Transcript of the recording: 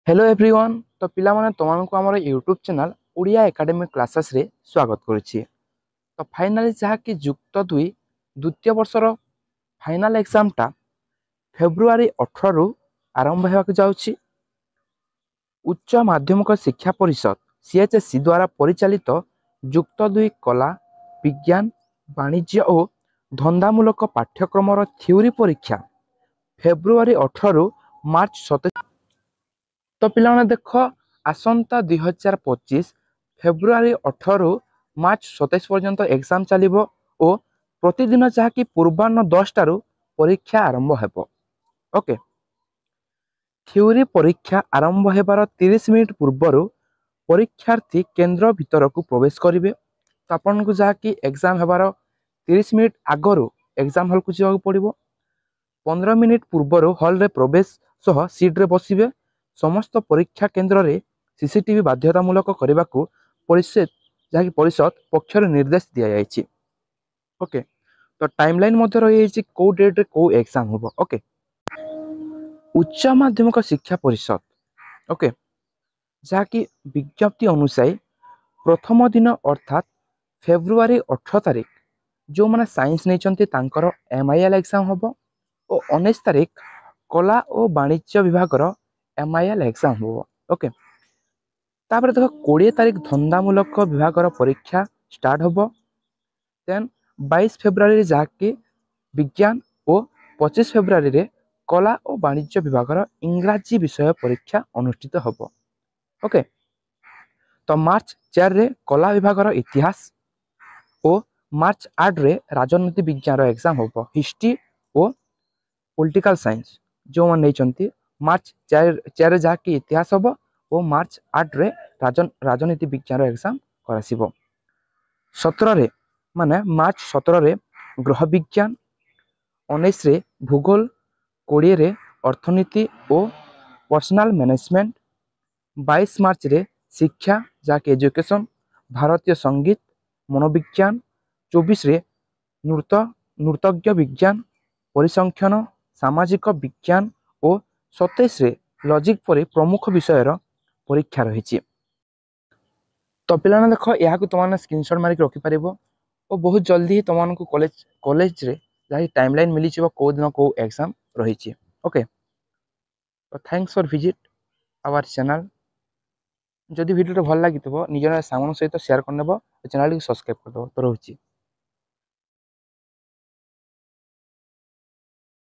Hello everyone. तो पिला माने तुमको आम YouTube channel Odia academy classes रे स्वागत करुच्ची। तो फाइनाली जहाँकि जुक्त दुई द्वितीय वर्षर फाइनाल एग्जाम टा फेब्रुआरी 18 रु आरंभ होगा जाउची। उच्च माध्यमिक शिक्षा परिषद सीएचएससी द्वारा परिचालित जुक्त दुई कला विज्ञान वाणिज्य और धंदामूलक पाठ्यक्रम थ्योरी परीक्षा फेब्रुआरी 18 रु मार्च 27। तो पिलाने देख आसंता 2025 फेब्रुआरी 18 रु मार्च 27 पर्यंत एग्जाम चलिबो और प्रतिदिन जहाँकि पूर्वाह्न 10 टारू परीक्षा आरंभ हेबो। ओके, थ्योरी परीक्षा आरंभ हेबार 30 मिनिट पूर्वर परीक्षार्थी केन्द्र भीतर को प्रवेश करेंगे। तो आपन को जहाँकि एग्जाम हेबार 30 मिनिट आगरू एग्जाम हॉल को जावाक पड़िबो। 15 मिनिट पूर्वर हॉल रे प्रवेश सह सीट रे बसिबे। समस्त परीक्षा केन्द्र रे सीसीटीवी बाध्यतामूलक करने को परिषद पक्षर निर्देश दि जाइए। ओके, तो टाइमलाइन मध्य रही कौ डेट रे कौ एग्जाम होबो। ओके, उच्च माध्यमिक शिक्षा परिषद ओके जहाँकि विज्ञप्ति अनुसार प्रथम दिन अर्थात फेब्रुआरी 18 तारिख जो मैंने साइंस नहीं एमआईएल एग्जाम हम और 19 तारिख कला और वाणिज्य विभाग एमआईएल एग्जाम हम। ओके, तापर देख 20 तारिख धंदामूलक विभाग परीक्षा स्टार्ट हम। देन 22 फेब्रुआरी जहाँकि विज्ञान और 25 फेब्रुआरी रे कला और वाणिज्य विभाग इंग्राजी विषय परीक्षा अनुष्ठित हम। ओके, तो मार्च 4 रे कला विभाग इतिहास और मार्च 8 रे राजनीति विज्ञान एग्जाम हम। हिस्ट्री और पॉलिटिकल साइंस जो मैंने नहीं मार्च 4 जहाँकि इतिहास हम और मार्च 8 रे राजनीति विज्ञान एग्जाम कर 17 रे माने मार्च 17 रे ग्रह विज्ञान, 19 रे भूगोल, 20 रे अर्थनीति और पर्सनल मैनेजमेंट, 22 मार्च रे शिक्षा जहाँकि एजुकेशन, भारतीय संगीत, मनोविज्ञान, 24 रे नृतज्ञ विज्ञान, परिसंख्यन, सामाजिक विज्ञान और 27 रे लॉजिक परि प्रमुख विषयर परीक्षा रही। तो पिलाने देख यहाँ तुमने स्क्रीनशॉट मारिक रखिपर और बहुत जल्दी तुमको कॉलेज रे जहाँ टाइमलाइन मिली कौ दिन कौ एग्जाम रही। ओके, तो thanks for visit our channel. जदि वीडियो भल लगी निजर सांग सहित शेयर करदेव, चैनल को सब्सक्राइब करदेव। तो रोची।